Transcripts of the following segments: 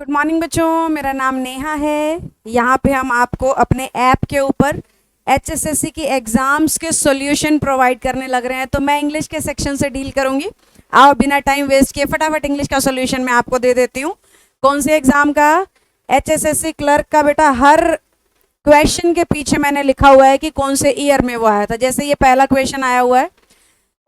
Good morning बच्चों, मेरा नाम नेहा है। यहाँ पे हम आपको अपने ऐप के ऊपर एचएसएससी की एग्ज़ाम्स के सॉल्यूशन प्रोवाइड करने लग रहे हैं। तो मैं इंग्लिश के सेक्शन से डील करूँगी। आओ बिना टाइम वेस्ट किए फटाफट इंग्लिश का सॉल्यूशन मैं आपको दे देती हूँ। कौन से एग्ज़ाम का? एचएसएससी क्लर्क का। बेटा हर क्वेश्चन के पीछे मैंने लिखा हुआ है कि कौन से ईयर में वो आया था। जैसे ये पहला क्वेश्चन आया हुआ है,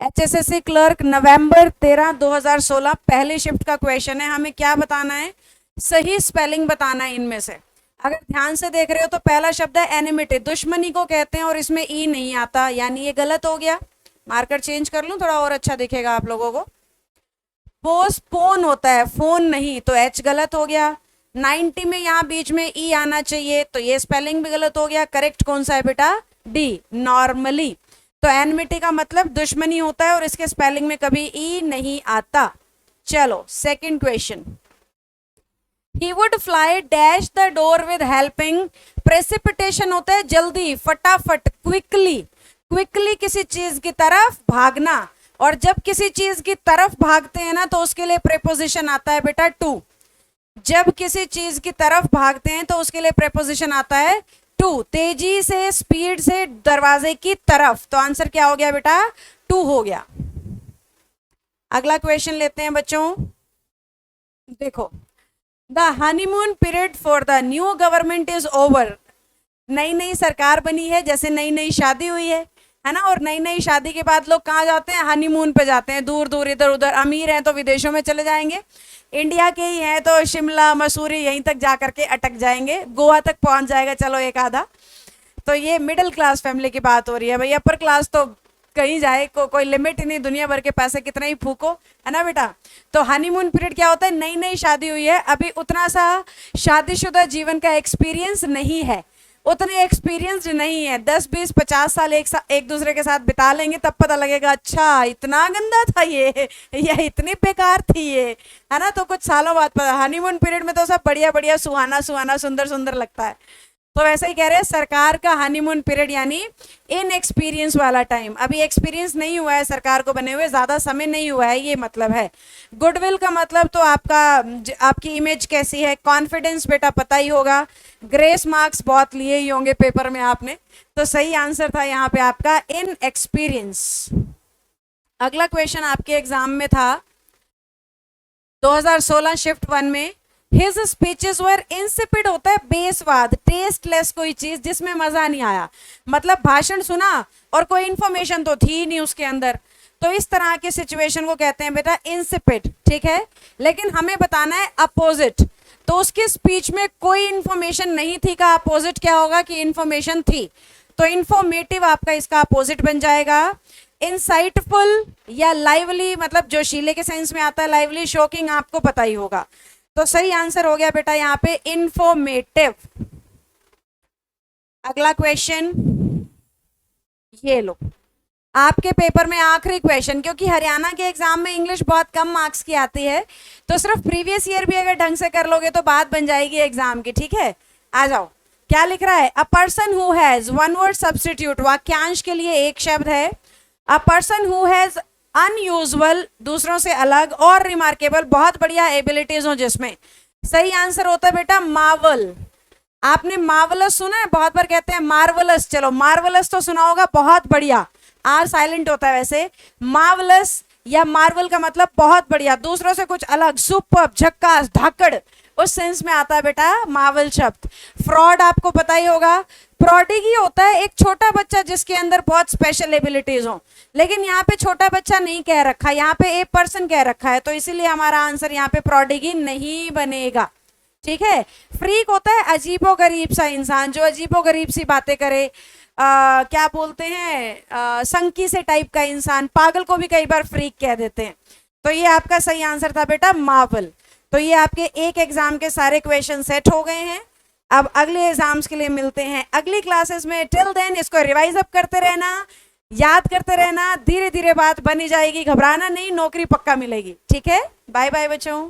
एचएसएससी क्लर्क नवंबर 13 2016, पहली शिफ्ट का क्वेश्चन है। हमें क्या बताना है? सही स्पेलिंग बताना है इनमें से। अगर ध्यान से देख रहे हो तो पहला शब्द है एनिमिटी, दुश्मनी को कहते हैं, और इसमें ई नहीं आता, यानी ये गलत हो गया। मार्कर चेंज कर लूं, थोड़ा और अच्छा दिखेगा आप लोगों को। पोस्टपोन होता है, फोन नहीं, तो एच गलत हो गया। 90 में यहाँ बीच में ई आना चाहिए, तो ये स्पेलिंग भी गलत हो गया। करेक्ट कौन सा है बेटा? D, normally. तो एनिमिटी का मतलब दुश्मनी होता है और इसके स्पेलिंग में कभी ई नहीं आता। चलो second question. He would fly dash the door with helping precipitation होता है जल्दी, फटाफट, क्विकली। क्विकली किसी चीज की तरफ भागना, और जब किसी चीज की तरफ भागते हैं ना तो उसके लिए प्रेपोजिशन आता है बेटा टू। जब किसी चीज की तरफ भागते हैं तो उसके लिए प्रेपोजिशन आता है टू। तेजी से, स्पीड से, दरवाजे की तरफ। तो आंसर क्या हो गया बेटा? टू हो गया। अगला क्वेश्चन लेते हैं बच्चों। देखो, the honeymoon period for the new government is over. नई नई सरकार बनी है, जैसे नई नई शादी हुई है ना। और नई नई शादी के बाद लोग कहाँ जाते हैं? हनीमून पे जाते हैं, दूर दूर, इधर उधर। अमीर हैं तो विदेशों में चले जाएंगे, इंडिया के ही हैं तो शिमला मसूरी यहीं तक जा करके अटक जाएंगे, गोवा तक पहुंच जाएगा चलो एक आधा। तो ये मिडिल क्लास फैमिली की बात हो रही है भाई। अपर क्लास तो कहीं जाए, कोई लिमिट ही नहीं, दुनिया भर के पैसे कितना ही फूको, है ना बेटा। तो हनीमून पीरियड क्या होता है? नई नई शादी हुई है, अभी उतना सा शादीशुदा जीवन का एक्सपीरियंस नहीं है, उतने एक्सपीरियंस नहीं है। 10 20 50 साल एक दूसरे के साथ बिता लेंगे, तब पता लगेगा अच्छा इतना गंदा था ये, या इतनी बेकार थी ये, है ना। तो कुछ सालों बाद पता। हनीमून पीरियड में तो सब बढ़िया बढ़िया, सुहाना सुहाना, सुंदर सुंदर लगता है। तो वैसे ही कह रहे हैं, सरकार का हनीमून पीरियड यानी इन एक्सपीरियंस वाला टाइम। अभी एक्सपीरियंस नहीं हुआ है सरकार को बने हुए, ज्यादा समय नहीं हुआ है, ये मतलब है। गुडविल का मतलब तो आपकी इमेज कैसी है। कॉन्फिडेंस बेटा पता ही होगा। ग्रेस मार्क्स बहुत लिए ही होंगे पेपर में आपने, तो सही आंसर था यहाँ पे आपका इन एक्सपीरियंस। अगला क्वेश्चन आपके एग्जाम में था 2016 शिफ्ट 1 में। His speeches were insipid होता है बेसवाद, टेस्टलेस, कोई चीज जिसमें मजा नहीं आया। मतलब भाषण सुना और कोई इंफॉर्मेशन तो थी नहीं उसके अंदर, तो इस तरह के सिचुएशन को कहते हैं बेटा इंसिपिड, ठीक है। लेकिन हमें बताना है अपोजिट। तो उसके स्पीच में कोई इंफॉर्मेशन नहीं थी का अपोजिट क्या होगा? कि इंफॉर्मेशन थी। तो इंफॉर्मेटिव आपका इसका अपोजिट बन जाएगा। इंसाइटफुल या लाइवली, मतलब जोशीले के सेंस में आता है, लाइवली, शॉकिंग आपको पता ही होगा। तो सही आंसर हो गया बेटा यहाँ पे इंफॉर्मेटिव। अगला क्वेश्चन ये लो, आपके पेपर में आखिरी क्वेश्चन, क्योंकि हरियाणा के एग्जाम में इंग्लिश बहुत कम मार्क्स की आती है, तो सिर्फ प्रीवियस ईयर भी अगर ढंग से कर लोगे तो बात बन जाएगी एग्जाम की, ठीक है। आ जाओ, क्या लिख रहा है? A person who has, one word substitute, वाक्यांश के लिए एक शब्द है। A person who has unusual, दूसरों से अलग, और रिमार्केबल, बहुत बढ़िया एबिलिटीज हो जिसमें। सही आंसर होता है बेटा मार्वल। आपने मार्वलस सुना है? बहुत बार कहते हैं मार्वलस। चलो मार्वलस तो सुना होगा, बहुत बढ़िया, आर साइलेंट होता है वैसे। मार्वलस या मार्वल का मतलब बहुत बढ़िया, दूसरों से कुछ अलग, सुपर, झक्कास, धाकड़, उस सेंस में आता है बेटा मार्वल शब्द। फ्रॉड आपको पता ही होगा। प्रोडिगी होता है एक छोटा बच्चा जिसके अंदर बहुत स्पेशल एबिलिटीज हो, लेकिन यहाँ पे छोटा बच्चा नहीं कह रखा, यहाँ पे ए पर्सन कह रखा है, तो इसीलिए हमारा आंसर यहाँ पे प्रोडिगी नहीं बनेगा, ठीक है। फ्रीक होता है अजीबो गरीब सा इंसान, जो अजीबो गरीब सी बातें करे, क्या बोलते हैं, संकी से टाइप का इंसान। पागल को भी कई बार फ्रीक कह देते हैं। तो ये आपका सही आंसर था बेटा मार्वल। तो ये आपके एक एग्जाम के सारे क्वेश्चन सेट हो गए हैं। अब अगले एग्जाम्स के लिए मिलते हैं अगली क्लासेस में। टिल देन इसको रिवाइज अप करते रहना, याद करते रहना, धीरे धीरे बात बनी जाएगी, घबराना नहीं, नौकरी पक्का मिलेगी, ठीक है। बाय बाय बच्चों।